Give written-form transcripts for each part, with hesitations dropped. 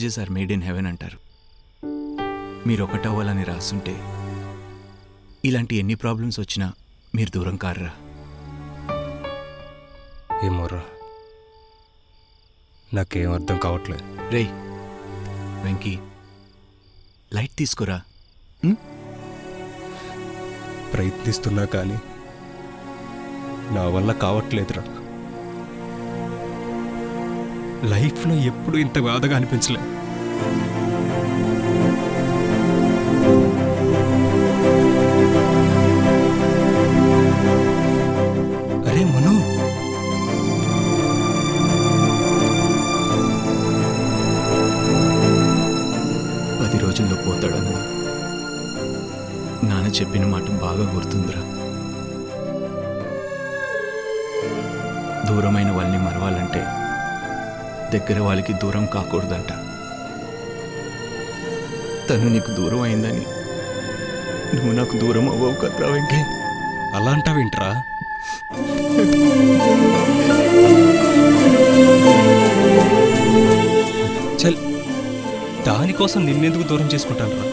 Marriages are made in heaven అంటారు. మీరు ఒకటవ్వాలని రాస్తుంటే ఇలాంటి ఎన్ని ప్రాబ్లమ్స్ వచ్చినా మీరు దూరం కారురా. ఏమోరా, నాకేం అర్థం కావట్లేదు. రేయ్ వెంకీ, లైట్ తీసుకురా. ప్రయత్నిస్తున్నా కానీ నా వల్ల కావట్లేదురా. లైఫ్లో ఎప్పుడూ ఇంత బాధగా అనిపించలే. అరే మను, పది రోజుల్లో పోతాడన్నా నాన్న చెప్పిన మాట బాగా గుర్తుందిరా. దూరమైన వాళ్ళని మరవాలంటే దగ్గర వాళ్ళకి దూరం కాకూడదంట. తను నీకు దూరం అయిందని నువ్వు నాకు దూరం అవ్వవు కదరా వెంకీ. అలా అంటావేంట్రా? చల్, దానికోసం నిన్నెందుకు దూరం చేసుకుంటాను రా?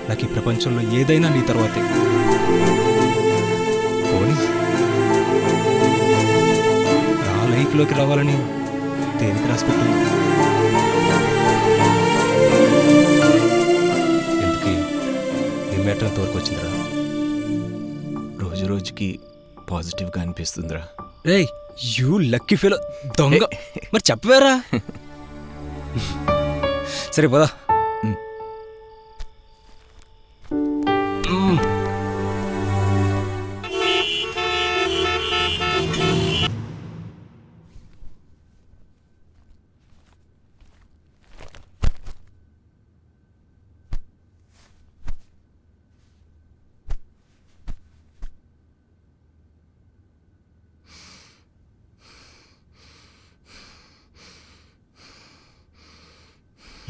నాకు ఈ ప్రపంచంలో ఏదైనా నీ తర్వాతే. పోనీ నా లైఫ్లోకి రావాలని దేనికి రాసిపెట్టింది? ఎందుకు ఈ మ్యాటర్ తోరకు వచ్చిందిరా? రోజు రోజుకి పాజిటివ్గా అనిపిస్తుందిరా. రేయ్, యూ లక్కీ ఫెలో దొంగ. మరి చెప్పవేరా? సరే పదా.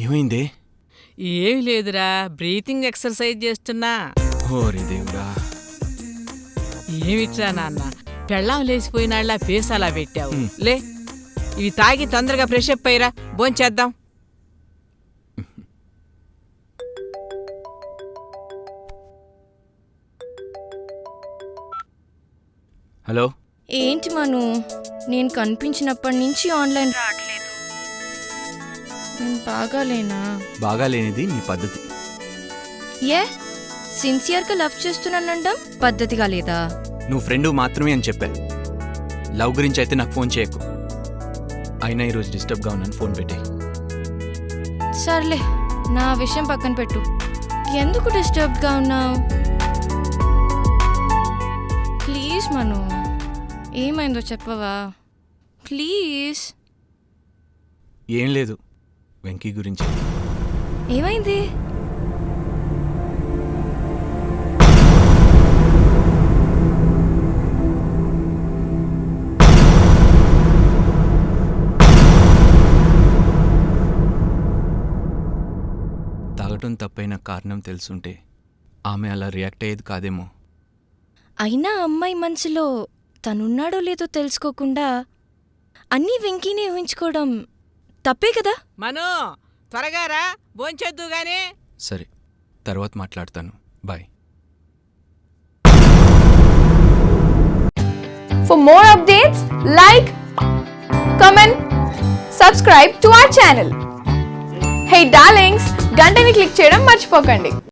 ఏమైందే? ఏమి లేదురా, బ్రీతింగ్ ఎక్సర్సైజ్ చేస్తున్నా. ఓరి దేవుడా. ఏమిట్రా నాన్న, పెళ్ళాం లేచిపోయినాళ్ళ ఫేస్ అలా పెట్టావు. లే, ఇవి తాగి తొందరగా ఫ్రెష్ అప్ అయ్యిరా, భోంచేద్దాం. హలో. ఏంటి మను, నేను కనిపించినప్పటి నుంచి ఆన్లైన్ రావట్లేదు. నేను బాగాలేనా? బాగాలేనిది నీ పద్ధతి. ఏ సిన్సియర్గా లవ్ చేస్తున్నానండం పద్ధతిగా లేదా? నువ్వు ఫ్రెండ్ మాత్రమే అని చెప్పా. లవ్ గురించి అయితే నాకు ఫోన్ చేయకు. అయినా ఈరోజు డిస్టర్బ్గా ఉన్నాను, ఫోన్ పెట్టే. సర్లే, నా విషయం పక్కన పెట్టు. ఎందుకు డిస్టర్బ్గా ఉన్నావు? ప్లీజ్ మను, ఏమైందో చెప్పవా ప్లీజ్? ఏం లేదు, వెంకీ గురించి. ఏమైంది? తాగటం తప్పైన కారణం తెలుసుంటే ఆమె అలా రియాక్ట్ అయ్యేది కాదేమో. అయినా అమ్మాయి మనసులో తనున్నాడో లేదో తెలుసుకోకుండా అన్నీ వెంకీనే ఊహించుకోవడం తప్పే కదా? మను, త్వరగా రా, భోంచేద్దు గానీ. సరే, తర్వాత మాట్లాడతాను. Bye. For more updates, like, comment, subscribe to our channel. Hey darlings, గంటని click చేయడం మర్చిపోకండి.